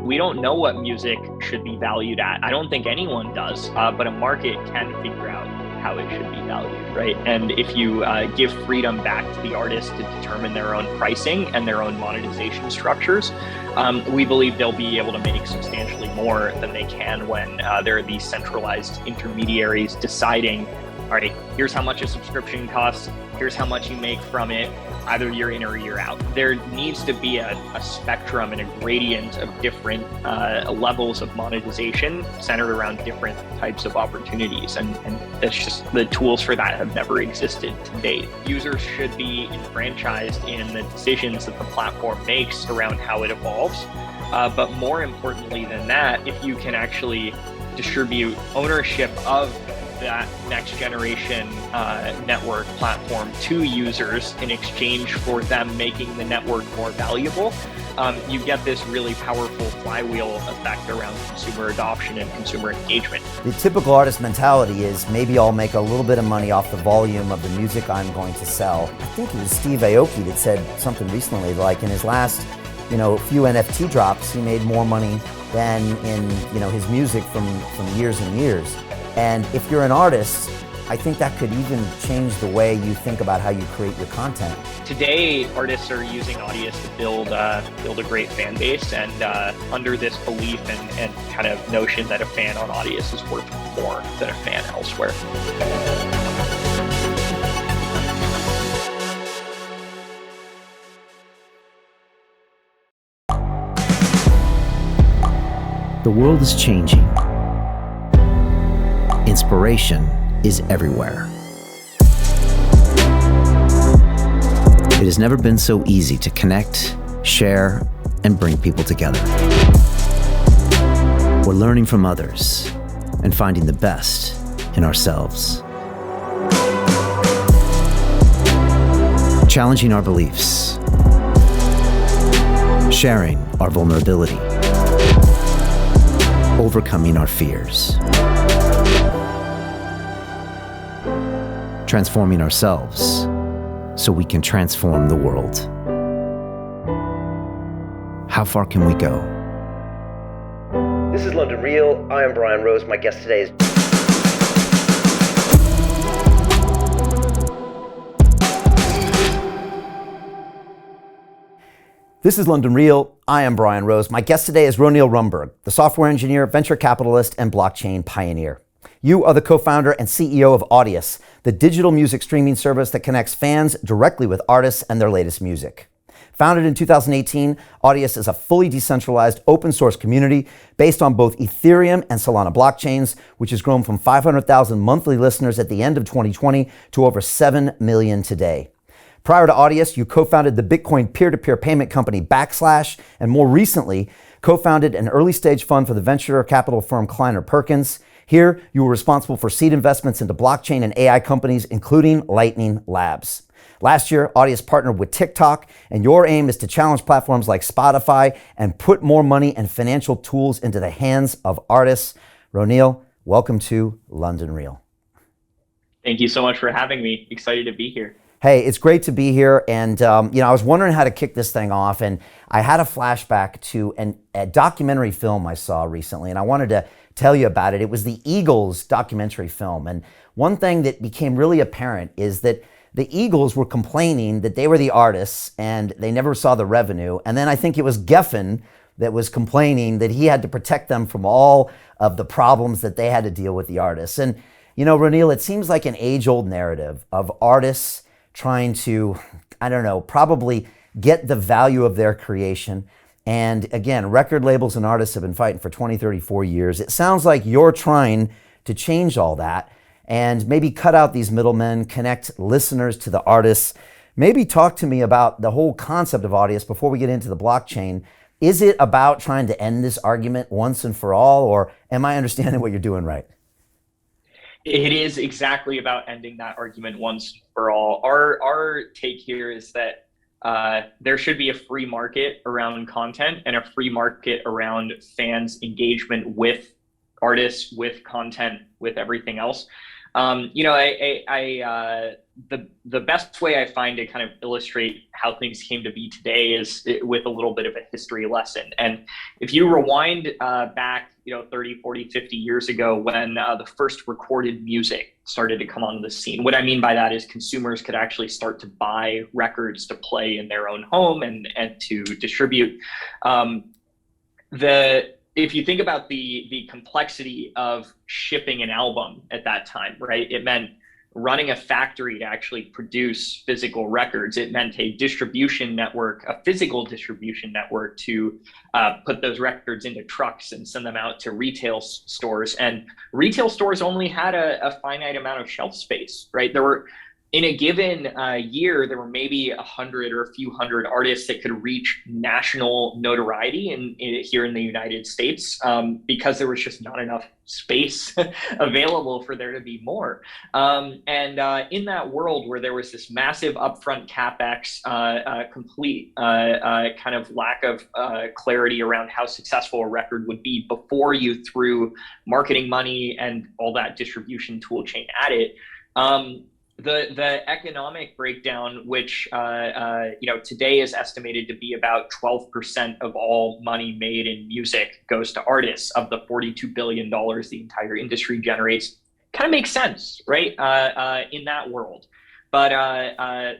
We don't know what music should be valued at. I don't think anyone does, but a market can figure out how it should be valued, right? And if you give freedom back to the artists to determine their own pricing and their own monetization structures, we believe they'll be able to make substantially more than they can when there are these centralized intermediaries deciding, all right, here's how much a subscription costs, here's how much you make from it, either you're in or you're out. There needs to be a spectrum and a gradient of different levels of monetization centered around different types of opportunities. And that's just, the tools for that have never existed to date. Users should be enfranchised in the decisions that the platform makes around how it evolves. But more importantly than that, if you can actually distribute ownership of that next generation network platform to users in exchange for them making the network more valuable, you get this really powerful flywheel effect around consumer adoption and consumer engagement. The typical artist mentality is, maybe I'll make a little bit of money off the volume of the music I'm going to sell. I think it was Steve Aoki that said something recently, like in his last few NFT drops, he made more money than in his music from years and years. And if you're an artist, I think that could even change the way you think about how you create your content. Today, artists are using Audius to build a great fan base, and under this belief and kind of notion that a fan on Audius is worth more than a fan elsewhere. The world is changing. Inspiration is everywhere. It has never been so easy to connect, share, and bring people together. We're learning from others and finding the best in ourselves. Challenging our beliefs. Sharing our vulnerability. Overcoming our fears. Transforming ourselves so we can transform the world. How far can we go? This is London Real. I am Brian Rose. My guest today is... This is London Real. I am Brian Rose. My guest today is Roneil Rumberg, the software engineer, venture capitalist, and blockchain pioneer. You are the co-founder and CEO of Audius, the digital music streaming service that connects fans directly with artists and their latest music. Founded in 2018, Audius is a fully decentralized open source community based on both Ethereum and Solana blockchains, which has grown from 500,000 monthly listeners at the end of 2020 to over 7 million today. Prior to Audius, you co-founded the Bitcoin peer-to-peer payment company Backslash, and more recently, co-founded an early-stage fund for the venture capital firm Kleiner Perkins. Here, you were responsible for seed investments into blockchain and AI companies, including Lightning Labs. Last year, Audius partnered with TikTok, and your aim is to challenge platforms like Spotify and put more money and financial tools into the hands of artists. Roneil, welcome to London Real. Thank you so much for having me. Excited to be here. Hey, it's great to be here. And, I was wondering how to kick this thing off, and I had a flashback to a documentary film I saw recently, and I wanted to tell you about it. It was the Eagles documentary film. And one thing that became really apparent is that the Eagles were complaining that they were the artists and they never saw the revenue. And then I think it was Geffen that was complaining that he had to protect them from all of the problems that they had to deal with, the artists. And, Roneil, it seems like an age-old narrative of artists trying to, probably get the value of their creation. And again, record labels and artists have been fighting for 20, 30, 40 years. It sounds like you're trying to change all that and maybe cut out these middlemen, connect listeners to the artists. Maybe talk to me about the whole concept of Audius before we get into the blockchain. Is it about trying to end this argument once and for all, or am I understanding what you're doing right? It is exactly about ending that argument once and for all. Our take here is that there should be a free market around content and a free market around fans' engagement with artists, with content, with everything else. I the best way I find to kind of illustrate how things came to be today is with a little bit of a history lesson. And if you rewind back, 30, 40, 50 years ago when the first recorded music started to come onto the scene, what I mean by that is consumers could actually start to buy records to play in their own home and to distribute. If you think about the complexity of shipping an album at that time, right? It meant running a factory to actually produce physical records. It meant a distribution network, a physical distribution network to put those records into trucks and send them out to retail stores. And retail stores only had a finite amount of shelf space, right? In a given year, there were maybe 100 or a few hundred artists that could reach national notoriety here in the United States because there was just not enough space available for there to be more. In that world where there was this massive upfront capex, complete kind of lack of clarity around how successful a record would be before you threw marketing money and all that distribution tool chain at it. The economic breakdown, which today is estimated to be about 12% of all money made in music goes to artists of the $42 billion the entire industry generates, kind of makes sense, right? In that world. But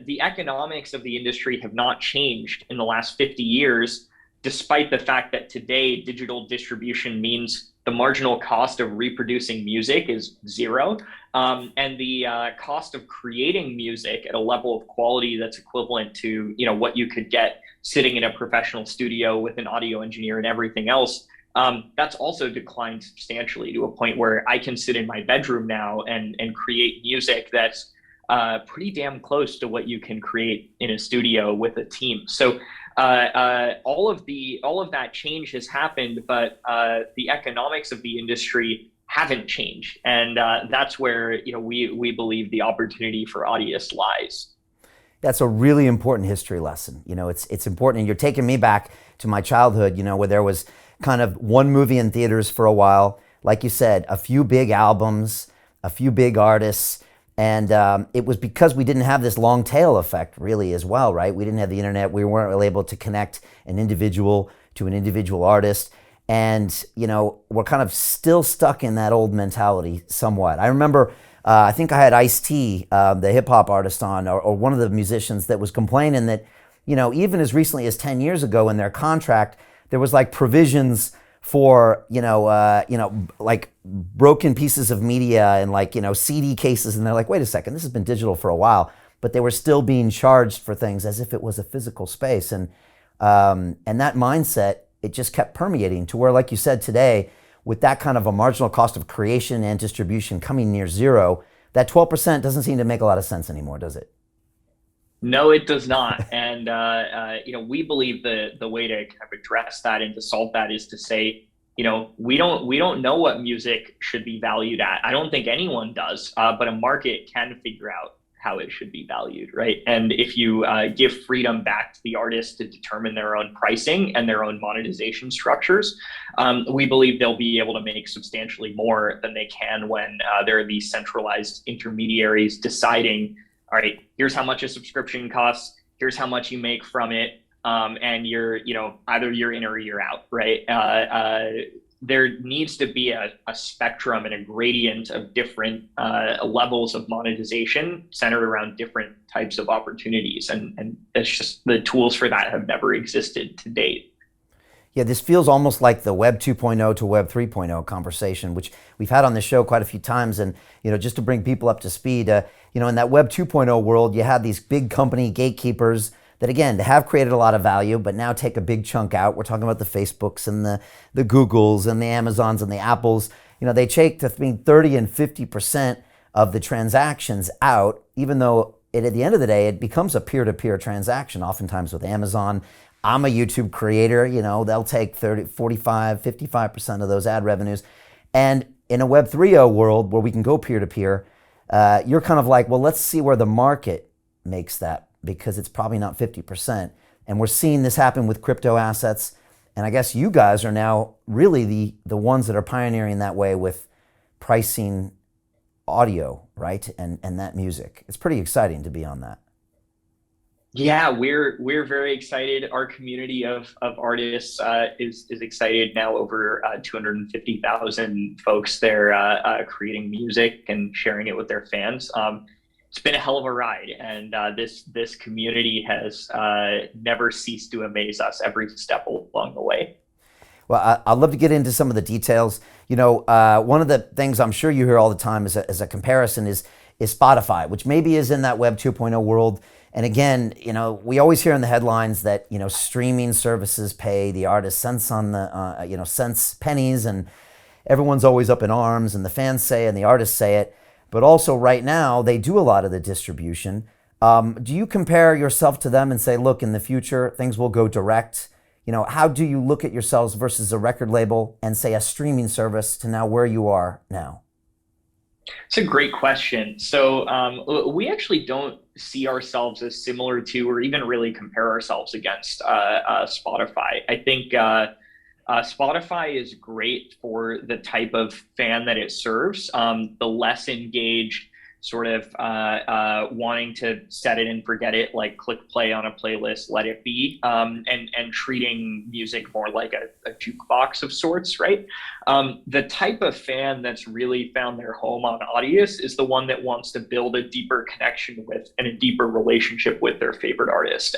the economics of the industry have not changed in the last 50 years, despite the fact that today digital distribution means the marginal cost of reproducing music is zero. And the cost of creating music at a level of quality that's equivalent to what you could get sitting in a professional studio with an audio engineer and everything else, that's also declined substantially to a point where I can sit in my bedroom now and create music that's pretty damn close to what you can create in a studio with a team. So all of that change has happened, but the economics of the industry haven't changed, and that's where we believe the opportunity for Audius lies. That's a really important history lesson. It's important, and you're taking me back to my childhood. Where there was kind of one movie in theaters for a while, like you said, a few big albums, a few big artists. And it was because we didn't have this long tail effect really as well, right? We didn't have the internet. We weren't really able to connect an individual to an individual artist. And, we're kind of still stuck in that old mentality somewhat. I remember, I think I had Ice-T, the hip hop artist on, or one of the musicians that was complaining that, even as recently as 10 years ago in their contract, there was like provisions for like broken pieces of media and like CD cases, and they're like, wait a second, this has been digital for a while, but they were still being charged for things as if it was a physical space, and that mindset, it just kept permeating to where, like you said today, with that kind of a marginal cost of creation and distribution coming near zero, that 12% doesn't seem to make a lot of sense anymore, does it? No, it does not. And, we believe the way to kind of address that and to solve that is to say, we don't know what music should be valued at. I don't think anyone does, but a market can figure out how it should be valued, right? And if you give freedom back to the artists to determine their own pricing and their own monetization structures, we believe they'll be able to make substantially more than they can when there are these centralized intermediaries deciding, all right, here's how much a subscription costs, here's how much you make from it, and you're, either you're in or you're out, right? There needs to be a spectrum and a gradient of different levels of monetization centered around different types of opportunities. And it's just the tools for that have never existed to date. Yeah, this feels almost like the Web 2.0 to Web 3.0 conversation, which we've had on the show quite a few times. And, just to bring people up to speed, in that Web 2.0 world, you had these big company gatekeepers that, again, have created a lot of value, but now take a big chunk out. We're talking about the Facebooks and the Googles and the Amazons and the Apples. They take between 30 and 50% of the transactions out, even though at the end of the day, it becomes a peer-to-peer transaction, oftentimes with Amazon. I'm a YouTube creator, they'll take 30, 45, 55% of those ad revenues. And in a Web 3.0 world where we can go peer-to-peer, you're kind of like, well, let's see where the market makes that, because it's probably not 50%. And we're seeing this happen with crypto assets. And I guess you guys are now really the ones that are pioneering that way with pricing audio, right? And that music. It's pretty exciting to be on that. Yeah, we're very excited. Our community of artists is excited now. Over 250,000 folks there creating music and sharing it with their fans. It's been a hell of a ride, and this community has never ceased to amaze us every step along the way. Well, I'd love to get into some of the details. One of the things I'm sure you hear all the time as a comparison is Spotify, which maybe is in that Web 2.0 world. And again, we always hear in the headlines that, streaming services pay the artists cents on the, cents, pennies, and everyone's always up in arms, and the fans say and the artists say it. But also right now, they do a lot of the distribution. Do you compare yourself to them and say, look, in the future, things will go direct? How do you look at yourselves versus a record label and say a streaming service to now where you are now? It's a great question. So we actually don't see ourselves as similar to, or even really compare ourselves against Spotify. I think Spotify is great for the type of fan that it serves. The less engaged, sort of wanting to set it and forget it, like click play on a playlist, let it be, and treating music more like a jukebox of sorts, right? The type of fan that's really found their home on Audius is the one that wants to build a deeper connection with and a deeper relationship with their favorite artist.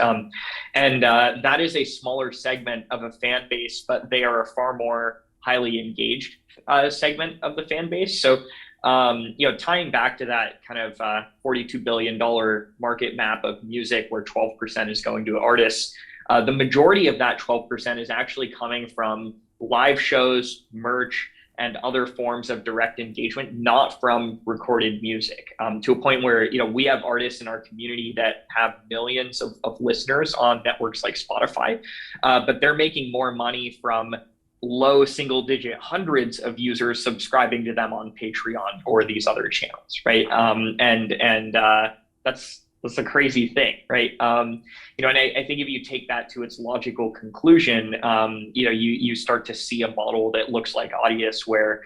And that is a smaller segment of a fan base, but they are a far more highly engaged segment of the fan base. So tying back to that kind of $42 billion market map of music where 12% is going to artists, the majority of that 12% is actually coming from live shows, merch, and other forms of direct engagement, not from recorded music, to a point where, we have artists in our community that have millions of listeners on networks like Spotify, but they're making more money from low single digit hundreds of users subscribing to them on Patreon or these other channels, right? And that's a crazy thing, right? And I think if you take that to its logical conclusion, you start to see a model that looks like Audius, where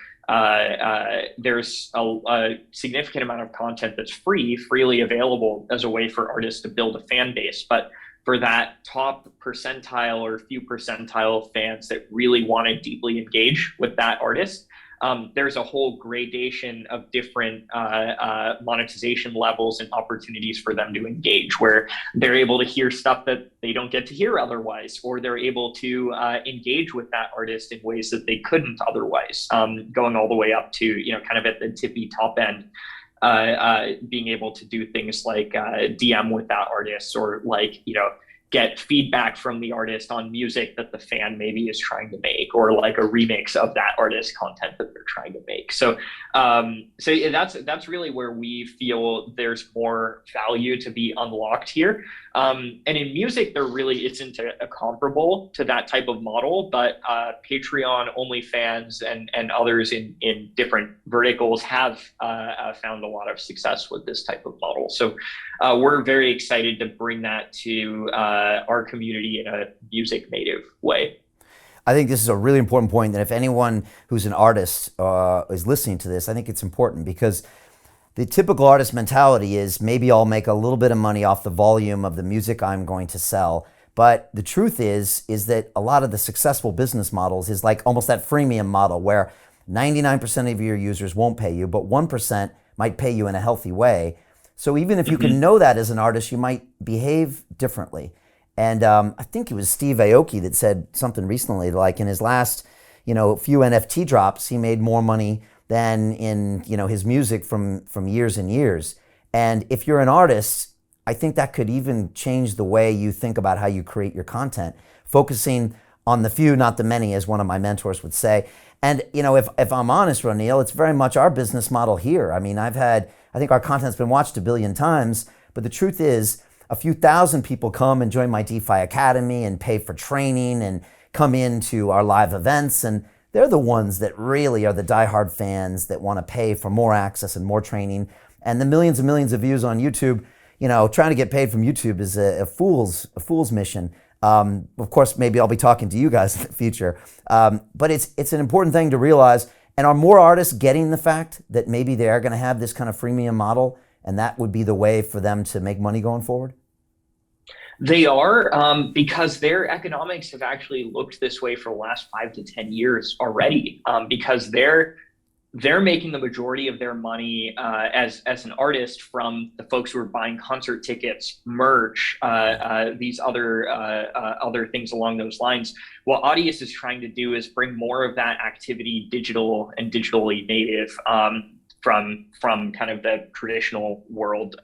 there's a significant amount of content that's freely available as a way for artists to build a fan base. But for that top percentile or few percentile fans that really want to deeply engage with that artist, there's a whole gradation of different monetization levels and opportunities for them to engage, where they're able to hear stuff that they don't get to hear otherwise, or they're able to engage with that artist in ways that they couldn't otherwise, going all the way up to, kind of at the tippy top end. Being able to do things like DM with that artist, or get feedback from the artist on music that the fan maybe is trying to make, or like a remix of that artist's content that they're trying to make. So that's really where we feel there's more value to be unlocked here. And in music, there really isn't a comparable to that type of model, but Patreon, OnlyFans, and others in different verticals have found a lot of success with this type of model. So we're very excited to bring that to our community in a music native way. I think this is a really important point, that if anyone who's an artist is listening to this, I think it's important, because the typical artist mentality is, maybe I'll make a little bit of money off the volume of the music I'm going to sell. But the truth is that a lot of the successful business models is like almost that freemium model, where 99% of your users won't pay you, but 1% might pay you in a healthy way. So even if you can know that as an artist, you might behave differently. And I think it was Steve Aoki that said something recently, like in his last, few NFT drops, he made more money than in, his music from years and years. And if you're an artist, I think that could even change the way you think about how you create your content, focusing on the few, not the many, as one of my mentors would say. And, if I'm honest, Roneil, it's very much our business model here. I mean, I think our content's been watched 1 billion times, but the truth is, a few thousand people come and join my DeFi Academy and pay for training and come into our live events. And they're the ones that really are the diehard fans that want to pay for more access and more training. And the millions and millions of views on YouTube, trying to get paid from YouTube is a fool's mission. Of course, maybe I'll be talking to you guys in the future. But it's an important thing to realize. And are more artists getting the fact that maybe they are going to have this kind of freemium model, and that would be the way for them to make money going forward? They are, because their economics have actually looked this way for the last 5 to 10 years already, because they're making the majority of their money as an artist from the folks who are buying concert tickets, merch, these other things along those lines. What Audius is trying to do is bring more of that activity digital and digitally native, from kind of the traditional world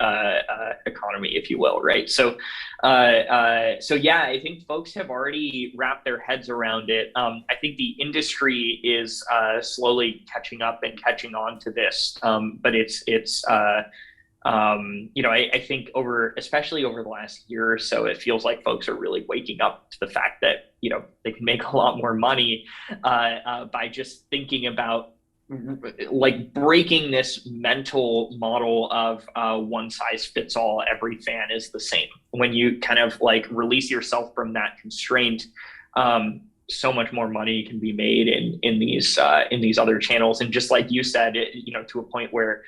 economy, if you will, right? So yeah, I think folks have already wrapped their heads around it. I think the industry is slowly catching up and catching on to this, but it's I think especially over the last year or so, it feels like folks are really waking up to the fact that they can make a lot more money by just thinking about like breaking this mental model of one size fits all, every fan is the same. When you kind of like release yourself from that constraint, so much more money can be made in these other channels. And just like you said, to a point where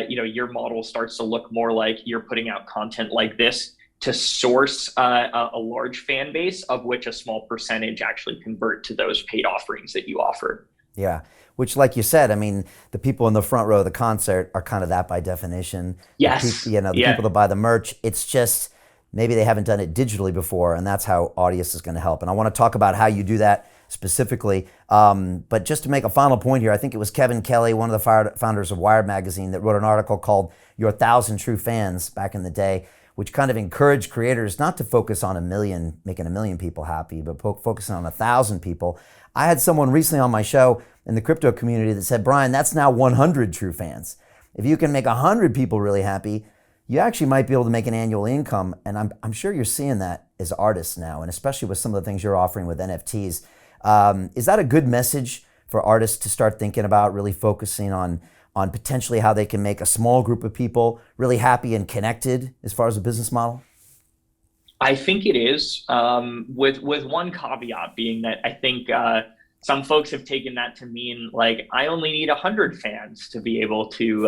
your model starts to look more like you're putting out content like this to source a large fan base, of which a small percentage actually convert to those paid offerings that you offer. Yeah. Which, like you said, I mean, the people in the front row of the concert are kind of that by definition. Yes. The people that buy the merch, it's just maybe they haven't done it digitally before, and that's how Audius is going to help. And I want to talk about how you do that specifically. But just to make a final point here, I think it was Kevin Kelly, one of the founders of Wired Magazine, that wrote an article called Your 1,000 True Fans back in the day, which kind of encouraged creators not to focus on making 1 million people happy, but focusing on 1,000 people. I had someone recently on my show in the crypto community that said, Brian, that's now 100 true fans. If you can make 100 people really happy, you actually might be able to make an annual income. And I'm sure you're seeing that as artists now, and especially with some of the things you're offering with NFTs. Is that a good message for artists to start thinking about, really focusing on potentially how they can make a small group of people really happy and connected as far as a business model? I think it is, with one caveat being that I think some folks have taken that to mean like I only need 100 fans to be able to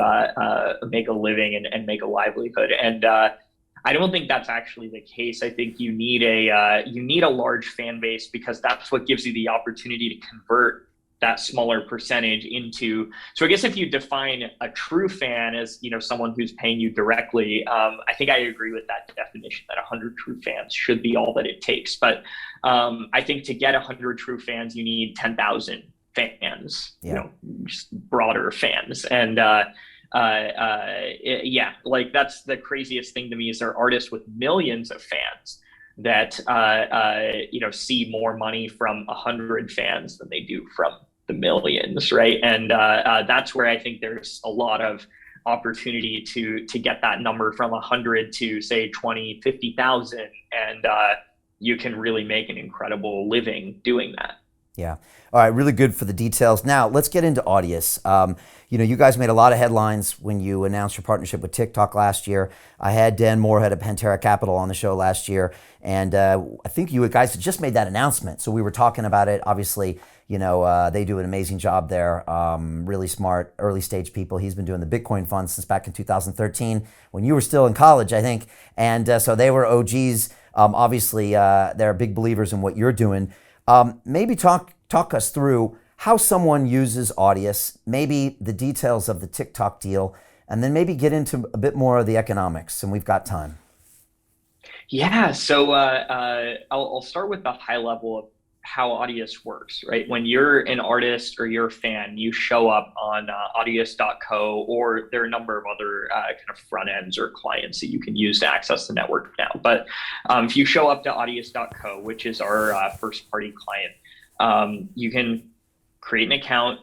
make a living and make a livelihood. And I don't think that's actually the case. I think you need a large fan base, because that's what gives you the opportunity to convert that smaller percentage into. So I guess if you define a true fan as someone who's paying you directly, I think I agree with that definition, that 100 true fans should be all that it takes. But I think to get 100 true fans, you need 10,000 fans, just broader fans. And like that's the craziest thing to me, is there are artists with millions of fans that see more money from 100 fans than they do from the millions, right? And that's where I think there's a lot of opportunity to get that number from 100 to say 20, 50,000, and you can really make an incredible living doing that. Yeah. All right. Really good for the details. Now let's get into Audius. You guys made a lot of headlines when you announced your partnership with TikTok last year. I had Dan Moorhead of Pantera Capital on the show last year, and I think you guys had just made that announcement. So we were talking about it. Obviously, they do an amazing job there. Really smart, early stage people. He's been doing the Bitcoin fund since back in 2013 when you were still in college, I think. And so they were OGs. Obviously, they're big believers in what you're doing. Maybe talk us through how someone uses Audius, maybe the details of the TikTok deal, and then maybe get into a bit more of the economics, and we've got time. Yeah, so I'll start with the high level of how Audius works, right? When you're an artist or you're a fan, you show up on audius.co, or there are a number of other kind of front ends or clients that you can use to access the network now. But if you show up to audius.co, which is our first party client, you can create an account,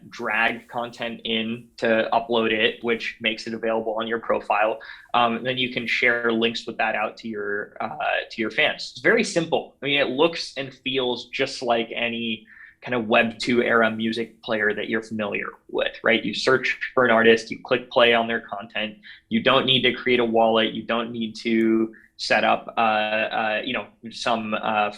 drag content in to upload it, which makes it available on your profile. Then you can share links with that out to your fans. It's very simple. I mean, it looks and feels just like any kind of Web 2 era music player that you're familiar with, right? You search for an artist, you click play on their content. You don't need to create a wallet. You don't need to set up, some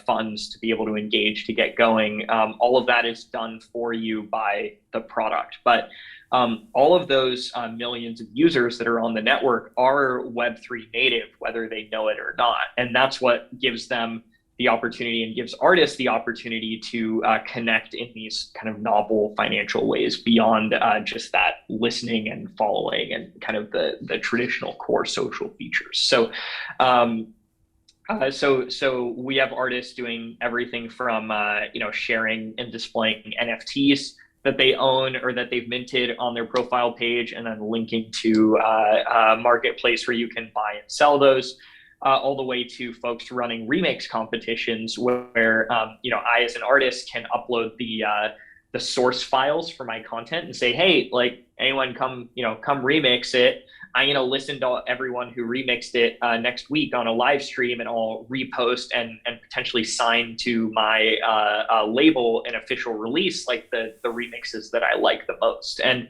funds to be able to engage to get going. All of that is done for you by the product. But all of those millions of users that are on the network are Web3 native, whether they know it or not. And that's what gives them the opportunity and gives artists the opportunity to connect in these kind of novel financial ways beyond just that listening and following and kind of the traditional core social features. So so we have artists doing everything from sharing and displaying NFTs that they own or that they've minted on their profile page, and then linking to a marketplace where you can buy and sell those, all the way to folks running remix competitions where I as an artist can upload the source files for my content and say, hey, like anyone come remix it. I'm going to listen to everyone who remixed it next week on a live stream, and I'll repost and potentially sign to my label an official release, like the remixes that I like the most. And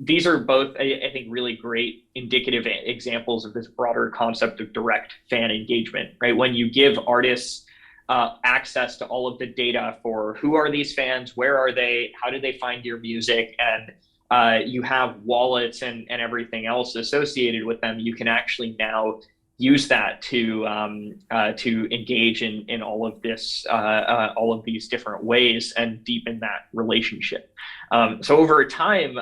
these are both, I think, really great indicative examples of this broader concept of direct fan engagement, right? When you give artists access to all of the data for who are these fans, where are they, how did they find your music, and you have wallets and everything else associated with them, you can actually now use that to engage in all of this, all of these different ways and deepen that relationship. So over time,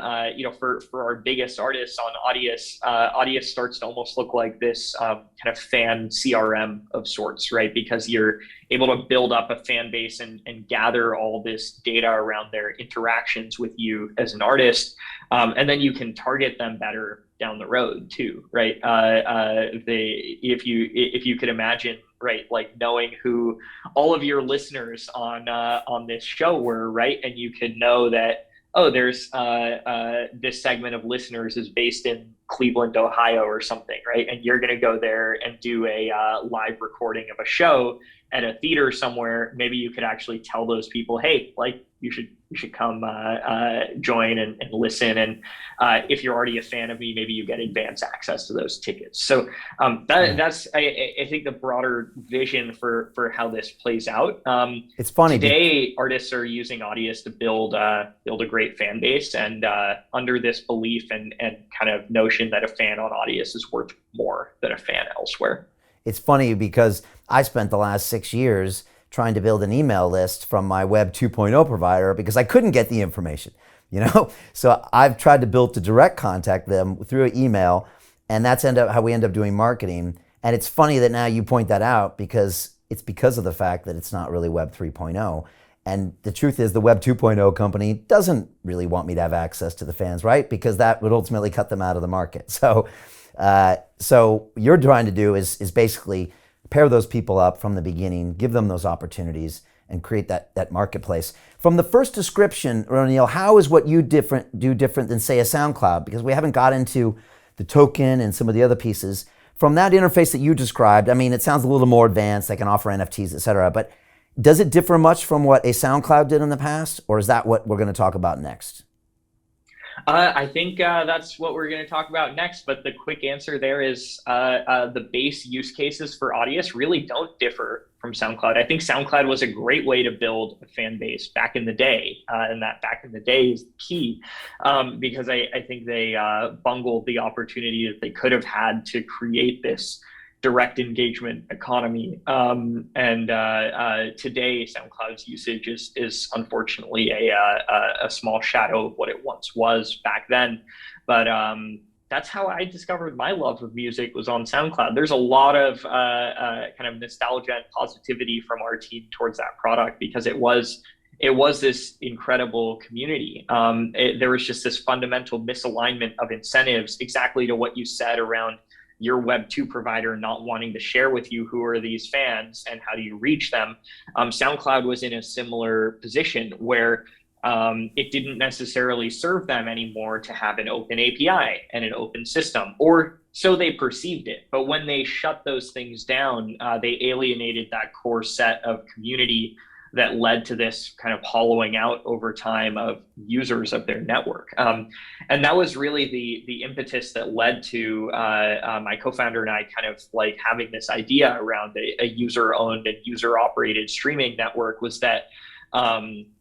for our biggest artists on Audius, Audius starts to almost look like this kind of fan CRM of sorts, right? Because you're able to build up a fan base and gather all this data around their interactions with you as an artist, and then you can target them better down the road too, right? If you could imagine, right, like knowing who all of your listeners on this show were, right, and you could know that, oh, there's this segment of listeners is based in Cleveland, Ohio or something, right? And you're going to go there and do a live recording of a show at a theater somewhere. Maybe you could actually tell those people, hey, like you should come join and listen. And if you're already a fan of me, maybe you get advance access to those tickets. So that's I think the broader vision for how this plays out. It's funny today, artists are using Audius to build a great fan base, and under this belief and kind of notion that a fan on Audius is worth more than a fan elsewhere. It's funny because I spent the last 6 years trying to build an email list from my Web 2.0 provider because I couldn't get the information, So I've tried to build to direct contact them through an email, and that's how we end up doing marketing. And it's funny that now you point that out because it's because of the fact that it's not really Web 3.0. And the truth is the Web 2.0 company doesn't really want me to have access to the fans, right? Because that would ultimately cut them out of the market. So you're trying to do is basically pair those people up from the beginning, give them those opportunities, and create that marketplace. From the first description, Roneil, how is what you do different than, say, a SoundCloud? Because we haven't got into the token and some of the other pieces. From that interface that you described, I mean, it sounds a little more advanced. They can offer NFTs, et cetera. But does it differ much from what a SoundCloud did in the past? Or is that what we're going to talk about next? I think that's what we're going to talk about next, but the quick answer there is the base use cases for Audius really don't differ from SoundCloud. I think SoundCloud was a great way to build a fan base back in the day, and that back in the day is key, because I think they bungled the opportunity that they could have had to create this direct engagement economy. And today, SoundCloud's usage is unfortunately a small shadow of what it once was back then. But that's how I discovered my love of music, was on SoundCloud. There's a lot of kind of nostalgia and positivity from our team towards that product because it was this incredible community. There was just this fundamental misalignment of incentives, exactly to what you said around your Web 2 provider not wanting to share with you who are these fans and how do you reach them. SoundCloud was in a similar position where it didn't necessarily serve them anymore to have an open API and an open system, or so they perceived it. But when they shut those things down, they alienated that core set of community that led to this kind of hollowing out over time of users of their network. And that was really the impetus that led to my co-founder and I kind of like having this idea around a user-owned and user-operated streaming network, was that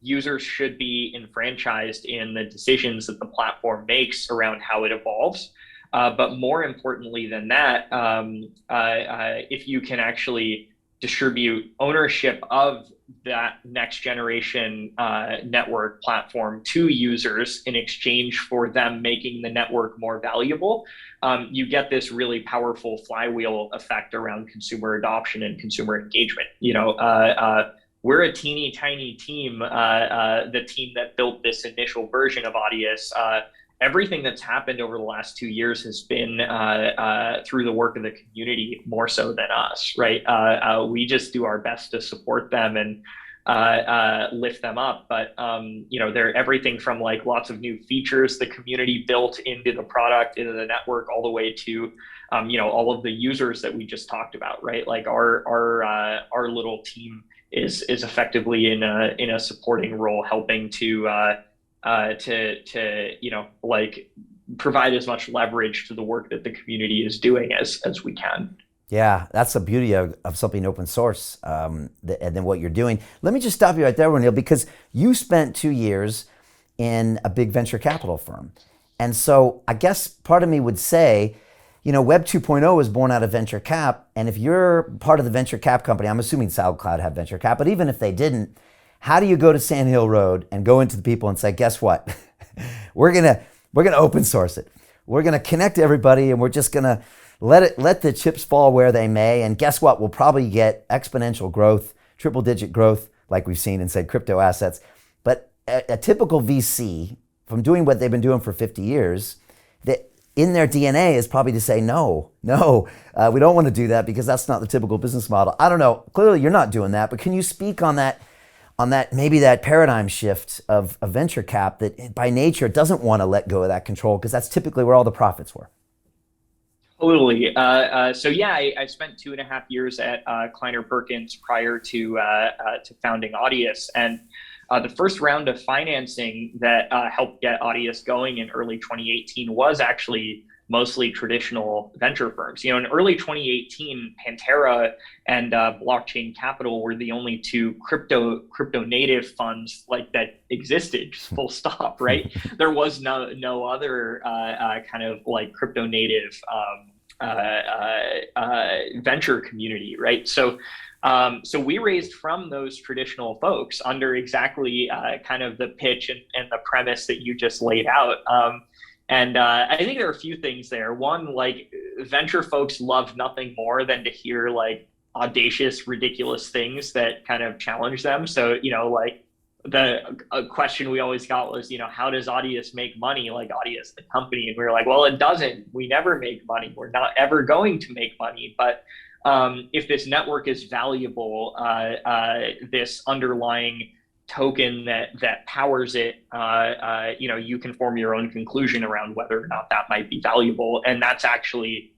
users should be enfranchised in the decisions that the platform makes around how it evolves. But more importantly than that, if you can actually distribute ownership of that next generation network platform to users in exchange for them making the network more valuable, you get this really powerful flywheel effect around consumer adoption and consumer engagement. We're a teeny tiny team, the team that built this initial version of Audius. Everything that's happened over the last 2 years has been through the work of the community more so than us, right? We just do our best to support them and lift them up. But they're everything from like lots of new features the community built into the product, into the network, all the way to all of the users that we just talked about, right? Like our little team is effectively in a supporting role, helping to provide as much leverage to the work that the community is doing as we can. Yeah, that's the beauty of something open source, and then what you're doing. Let me just stop you right there, Roneil, because you spent 2 years in a big venture capital firm. And so I guess part of me would say, Web 2.0 was born out of venture cap. And if you're part of the venture cap company, I'm assuming SoundCloud had venture cap, but even if they didn't, how do you go to Sand Hill Road and go into the people and say, guess what? we're gonna open source it. We're gonna connect everybody, and we're just gonna let the chips fall where they may. And guess what? We'll probably get exponential growth, triple digit growth, like we've seen in, say, crypto assets. But a typical VC, from doing what they've been doing for 50 years, that in their DNA is probably to say, no, we don't want to do that because that's not the typical business model. I don't know. Clearly, you're not doing that. But can you speak on that? Maybe that paradigm shift of venture cap that by nature doesn't want to let go of that control, because that's typically where all the profits were. Totally. So yeah, I spent 2.5 years at Kleiner Perkins prior to founding Audius, and the first round of financing that helped get Audius going in early 2018 was actually mostly traditional venture firms. In early 2018, Pantera and Blockchain Capital were the only two crypto native funds like that existed, just full stop, right? There was no other kind of like crypto native venture community, right? So we raised from those traditional folks under exactly kind of the pitch and the premise that you just laid out. And I think there are a few things there. One, like venture folks love nothing more than to hear like audacious, ridiculous things that kind of challenge them. So, like the question we always got was, how does Audius make money? Like Audius, the company. And we were like, well, it doesn't. We never make money. We're not ever going to make money. But if this network is valuable, this underlying token that powers it, you can form your own conclusion around whether or not that might be valuable. And that's actually,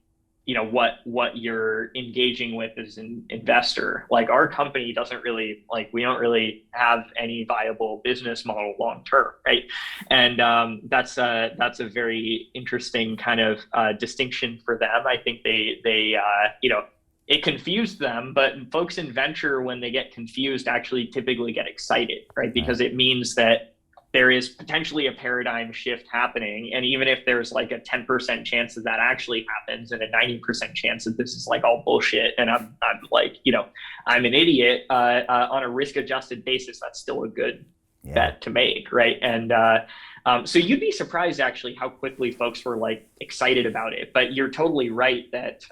what you're engaging with as an investor. Like our company doesn't really, we don't really have any viable business model long term, right? And that's a very interesting kind of distinction for them. I think they it confused them, but folks in venture, when they get confused, actually typically get excited, right? Because it means that there is potentially a paradigm shift happening. And even if there's like a 10% chance that actually happens and a 90% chance that this is like all bullshit, and I'm like, I'm an idiot, on a risk adjusted basis, that's still a good bet to make, right? And so you'd be surprised actually how quickly folks were like excited about it. But you're totally right that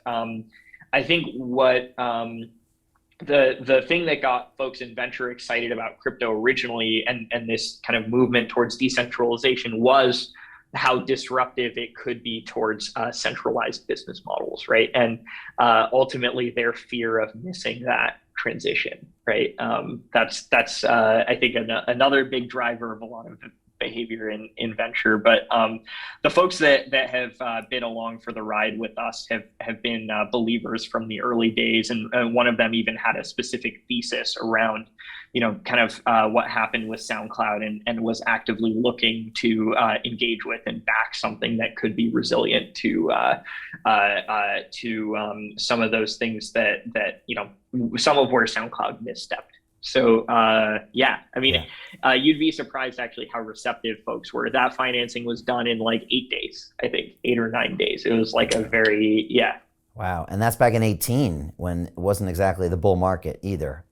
I think what the thing that got folks in venture excited about crypto originally and this kind of movement towards decentralization was how disruptive it could be towards centralized business models, right? And ultimately their fear of missing that transition, right? That's I think another big driver of a lot of the behavior in venture. But the folks that have been along for the ride with us have been believers from the early days, and one of them even had a specific thesis around kind of what happened with SoundCloud, and was actively looking to engage with and back something that could be resilient to some of those things that some of where SoundCloud misstepped. So you'd be surprised actually how receptive folks were. That financing was done in like 8 days, I think 8 or 9 days. It was like a very Wow, and that's back in 18 when it wasn't exactly the bull market either.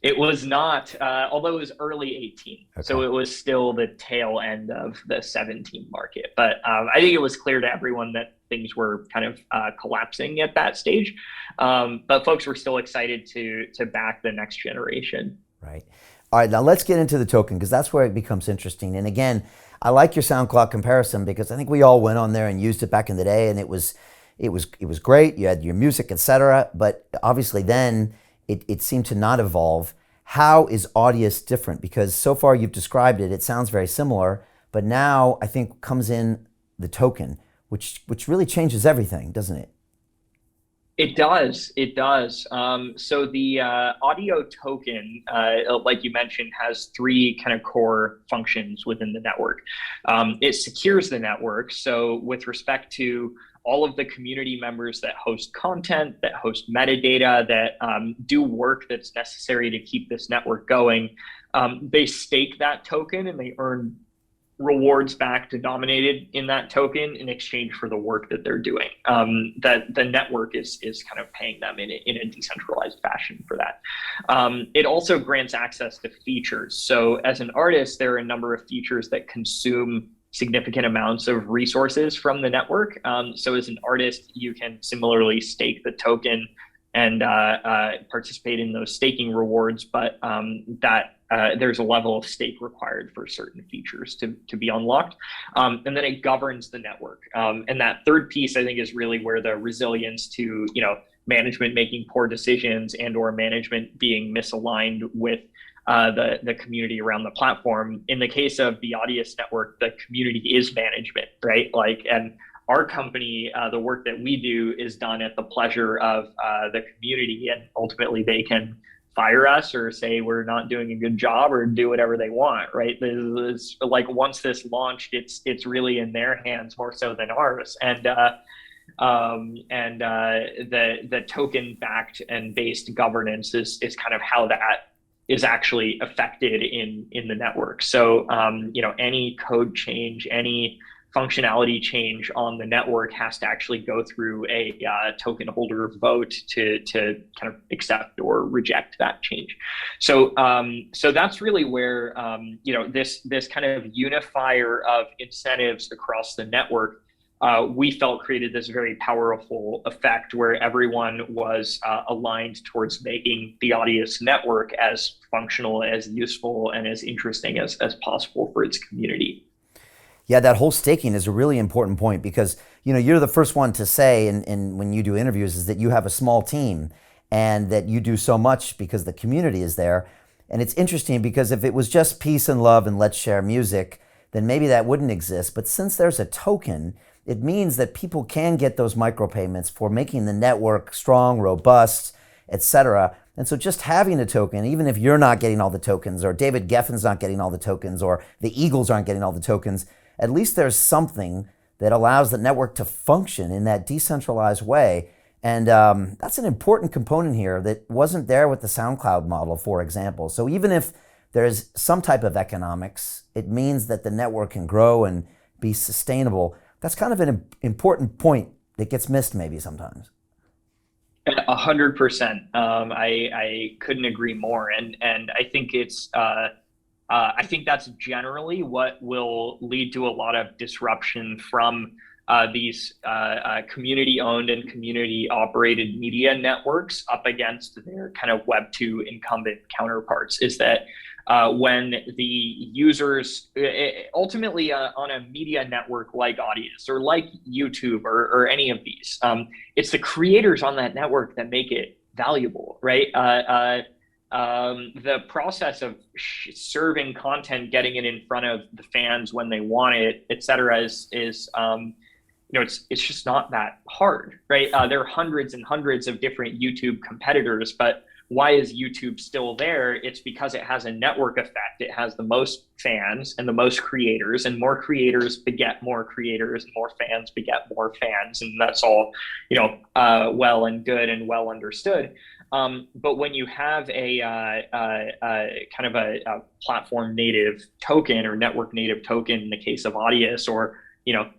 It was not, although it was early 18. Okay. So it was still the tail end of the 17 market. But I think it was clear to everyone that things were kind of collapsing at that stage. But folks were still excited to back the next generation. Right. All right, now let's get into the token, because that's where it becomes interesting. And again, I like your SoundCloud comparison, because I think we all went on there and used it back in the day, and it was great. You had your music, etc. But obviously then it seemed to not evolve. How is Audius different? Because so far you've described it, it sounds very similar, but now I think comes in the token, which really changes everything, doesn't it? It does. So the audio token, like you mentioned, has 3 kind of core functions within the network. It secures the network. So with respect to all of the community members that host content, that host metadata, that do work that's necessary to keep this network going, they stake that token and they earn rewards back denominated in that token in exchange for the work that they're doing. That the network is kind of paying them in a decentralized fashion for that. It also grants access to features. So as an artist, there are a number of features that consume significant amounts of resources from the network. So as an artist, you can similarly stake the token and participate in those staking rewards, but there's a level of stake required for certain features to be unlocked. And then it governs the network. And that third piece, I think, is really where the resilience to, management making poor decisions and or management being misaligned with the community around the platform. In the case of the Audius network, the community is management, right? And our company, the work that we do is done at the pleasure of the community, and ultimately they can fire us or say we're not doing a good job or do whatever they want, right? It's like once this launched, it's really in their hands more so than ours. And the token backed and based governance is kind of how that is actually affected in the network. So any code change, any functionality change on the network has to actually go through a token holder vote to kind of accept or reject that change. So that's really where this kind of unifier of incentives across the network we felt created this very powerful effect where everyone was aligned towards making the Audius network as functional, as useful, and as interesting as possible for its community. Yeah, that whole staking is a really important point, because you're the first one to say, and when you do interviews, is that you have a small team and that you do so much because the community is there. And it's interesting because if it was just peace and love and let's share music, then maybe that wouldn't exist. But since there's a token, it means that people can get those micropayments for making the network strong, robust, etc. And so just having a token, even if you're not getting all the tokens, or David Geffen's not getting all the tokens, or the Eagles aren't getting all the tokens, at least there's something that allows the network to function in that decentralized way. And that's an important component here that wasn't there with the SoundCloud model, for example. So even if there's some type of economics, it means that the network can grow and be sustainable. That's kind of an important point that gets missed maybe sometimes. 100%. I couldn't agree more. And I think I think that's generally what will lead to a lot of disruption from these community-owned and community-operated media networks up against their kind of Web2 incumbent counterparts, is that when the users, ultimately on a media network like Audius or like YouTube or any of these, it's the creators on that network that make it valuable, right? The process of serving content, getting it in front of the fans when they want it, et cetera, is it's just not that hard, right? There are hundreds and hundreds of different YouTube competitors, but why is YouTube still there? It's because it has a network effect. It has the most fans and the most creators, and more creators beget more creators, and more fans beget more fans, and that's all, well and good and well understood. But when you have a kind of a platform native token or network native token in the case of Audius, or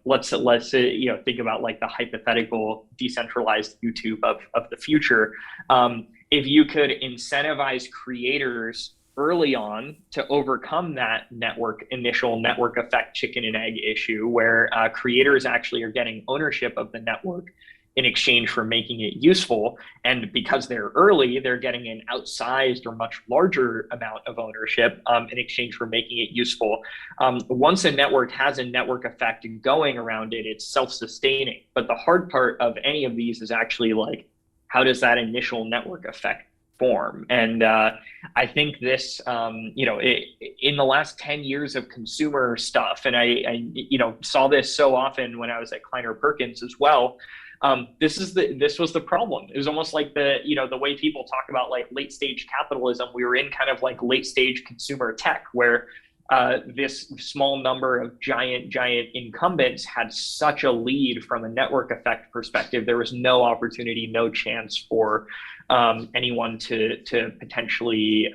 let's think about like the hypothetical decentralized YouTube of the future. If you could incentivize creators early on to overcome that initial network effect chicken and egg issue, where creators actually are getting ownership of the network in exchange for making it useful, and because they're early, they're getting an outsized or much larger amount of ownership in exchange for making it useful. Once a network has a network effect going around it, it's self-sustaining. But the hard part of any of these is actually like, how does that initial network effect form? And I think this, in the last 10 years of consumer stuff, and I saw this so often when I was at Kleiner Perkins as well. This was the problem. It was almost like the way people talk about like late stage capitalism. We were in kind of like late stage consumer tech, where this small number of giant incumbents had such a lead from a network effect perspective. There was no opportunity, no chance for anyone to potentially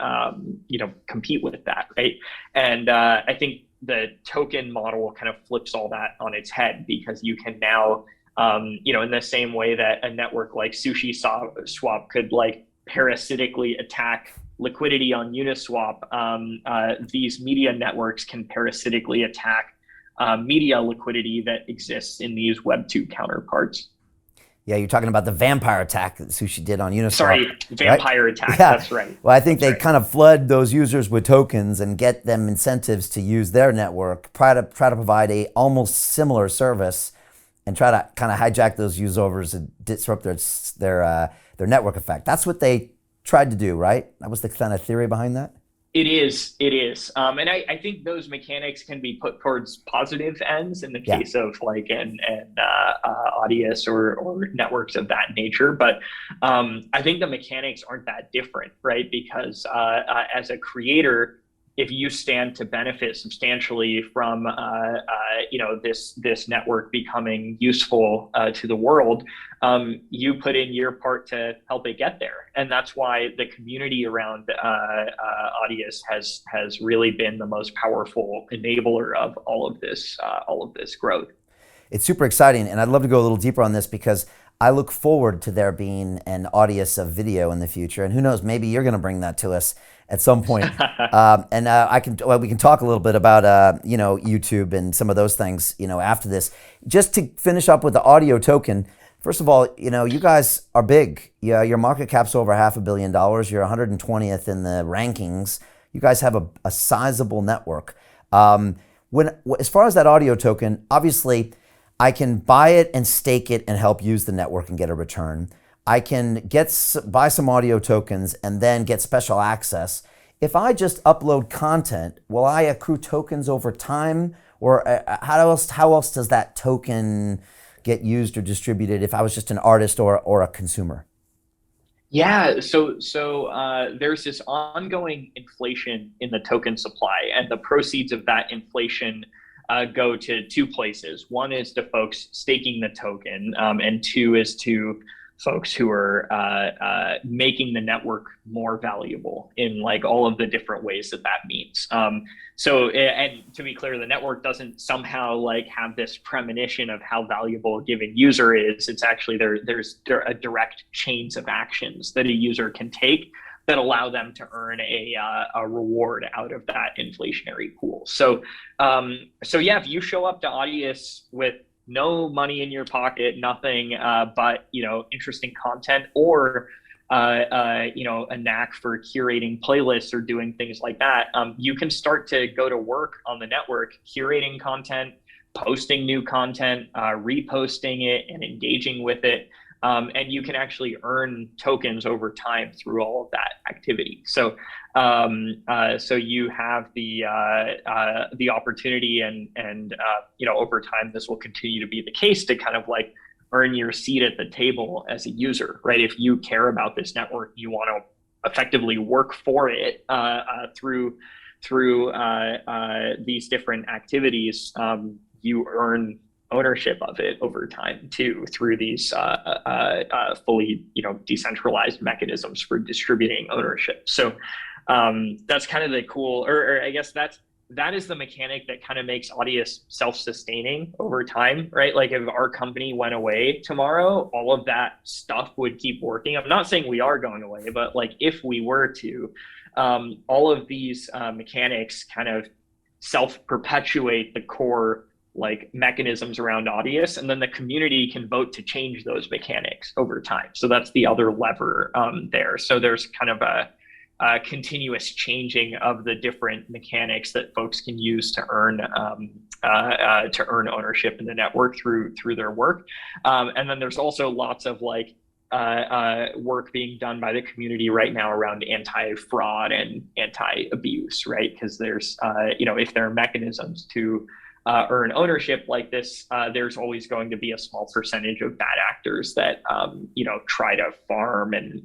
compete with that, right? And I think the token model kind of flips all that on its head, because you can now in the same way that a network like SushiSwap could like parasitically attack liquidity on Uniswap, these media networks can parasitically attack media liquidity that exists in these Web2 counterparts. Yeah, you're talking about the vampire attack that Sushi did on Uniswap. Sorry, vampire right? attack, yeah. That's right. Well, I think they kind of flood those users with tokens and get them incentives to use their network, try to provide a almost similar service, and try to kind of hijack those users and disrupt their network effect. That's what they tried to do, right? That was the kind of theory behind that? It is. And I think those mechanics can be put towards positive ends in the case of like an Audius or networks of that nature. But I think the mechanics aren't that different, right? Because as a creator, if you stand to benefit substantially from this network becoming useful to the world, you put in your part to help it get there, and that's why the community around Audius has really been the most powerful enabler of all of this growth. It's super exciting, and I'd love to go a little deeper on this, because I look forward to there being an Audius of video in the future, and who knows, maybe you're going to bring that to us at some point. We can talk a little bit about YouTube and some of those things after this. Just to finish up with the audio token, first of all, you guys are big. Yeah, your market cap's over $500 million. You're 120th in the rankings. You guys have a sizable network. As far as that audio token, obviously, I can buy it and stake it and help use the network and get a return. I can buy some audio tokens and then get special access. If I just upload content, will I accrue tokens over time? Or how else does that token get used or distributed if I was just an artist or a consumer? Yeah, so there's this ongoing inflation in the token supply, and the proceeds of that inflation go to two places. One is to folks staking the token, and two is to folks who are making the network more valuable in like all of the different ways that means. And to be clear, the network doesn't somehow like have this premonition of how valuable a given user is. It's actually there's a direct chains of actions that a user can take that allow them to earn a reward out of that inflationary pool. So yeah, if you show up to Audius with no money in your pocket, nothing but interesting content, or a knack for curating playlists or doing things like that, you can start to go to work on the network, curating content, posting new content, reposting it, and engaging with it. And you can actually earn tokens over time through all of that activity. So you have the opportunity, and over time this will continue to be the case, to kind of like earn your seat at the table as a user, right? If you care about this network, you want to effectively work for it through these different activities, you earn ownership of it over time too through these fully decentralized mechanisms for distributing ownership. So that's kind of the cool, or I guess that is the mechanic that kind of makes Audius self-sustaining over time, right? Like if our company went away tomorrow, all of that stuff would keep working. I'm not saying we are going away, but like if we were to, all of these mechanics kind of self-perpetuate the core like mechanisms around Audius, and then the community can vote to change those mechanics over time. So that's the other lever there. So there's kind of a continuous changing of the different mechanics that folks can use to earn ownership in the network through their work. And then there's also lots of like work being done by the community right now around anti-fraud and anti-abuse, right? Because there's if there are mechanisms to earn ownership like this, there's always going to be a small percentage of bad actors that try to farm. And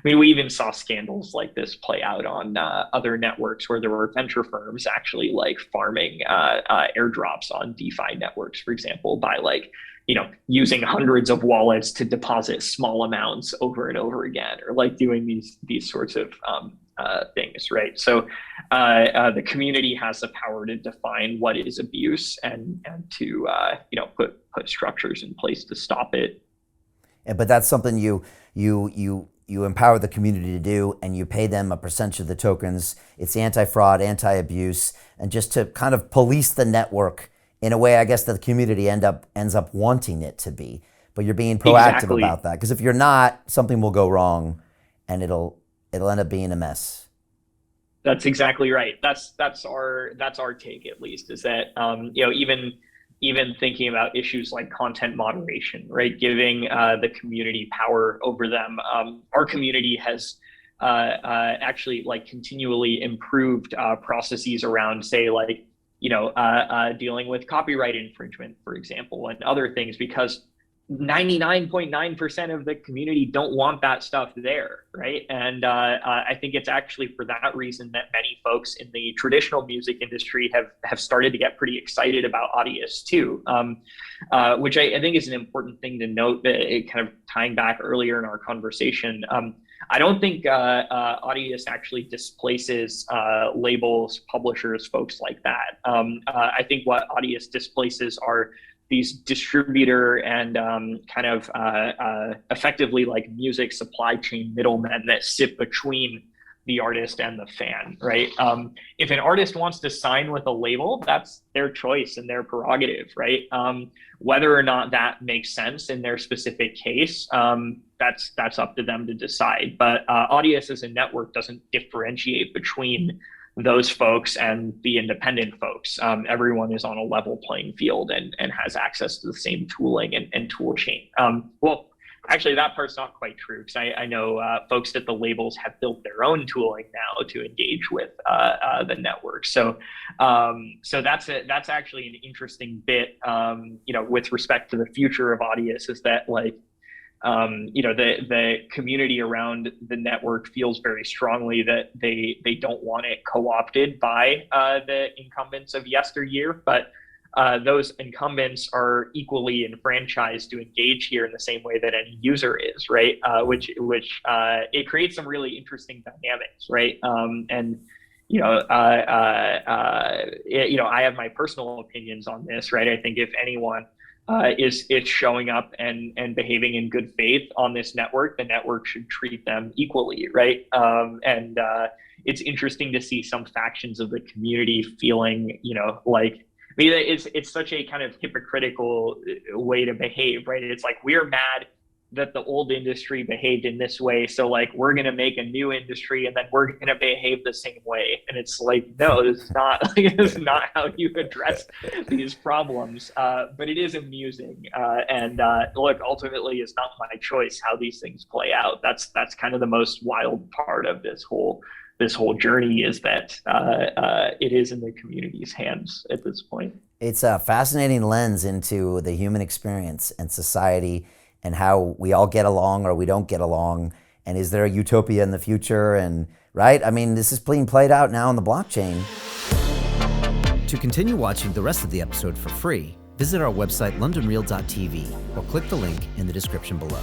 we even saw scandals like this play out on other networks where there were venture firms actually like farming airdrops on DeFi networks, for example, by like using hundreds of wallets to deposit small amounts over and over again, or like doing these sorts of things, right? So the community has the power to define what is abuse and to put structures in place to stop it. Yeah, but that's something you empower the community to do, and you pay them a percentage of the tokens. It's anti-fraud, anti-abuse, and just to kind of police the network in a way, I guess, that the community ends up wanting it to be. But you're being proactive about that, because if you're not, something will go wrong, and it'll end up being a mess. That's exactly right. That's our take, at least, is that even thinking about issues like content moderation, right? Giving the community power over them. Our community has actually like continually improved processes around, say, like dealing with copyright infringement, for example, and other things, because 99.9% of the community don't want that stuff there, right? And I think it's actually for that reason that many folks in the traditional music industry have started to get pretty excited about Audius too, which I think is an important thing to note, that it kind of tying back earlier in our conversation. I don't think Audius actually displaces labels, publishers, folks like that. I think what Audius displaces are these distributor and kind of effectively like music supply chain middlemen that sit between the artist and the fan, right? If an artist wants to sign with a label, that's their choice and their prerogative, right? Whether or not that makes sense in their specific case, that's up to them to decide. But Audius as a network doesn't differentiate between those folks and the independent folks. Everyone is on a level playing field and has access to the same tooling and tool chain. Well, actually, that part's not quite true, because I know folks at the labels have built their own tooling now to engage with the network. So that's actually an interesting bit, with respect to the future of Audius, is that like, the community around the network feels very strongly that they don't want it co-opted by the incumbents of yesteryear, but those incumbents are equally enfranchised to engage here in the same way that any user is, right? Which it creates some really interesting dynamics, right? I have my personal opinions on this, right? I think if anyone is showing up and behaving in good faith on this network, the network should treat them equally, right? It's interesting to see some factions of the community feeling, like, I mean, it's such a kind of hypocritical way to behave, right? It's like, we're mad that the old industry behaved in this way, so like we're going to make a new industry and then we're going to behave the same way. And it's like, no, this is not how you address these problems. But it is amusing, and look, ultimately it's not my choice how these things play out. That's kind of the most wild part of this whole journey, is that it is in the community's hands at this point. It's a fascinating lens into the human experience and society, and how we all get along or we don't get along. And is there a utopia in the future? And right? I mean, this is being played out now on the blockchain. To continue watching the rest of the episode for free, visit our website londonreal.tv or click the link in the description below.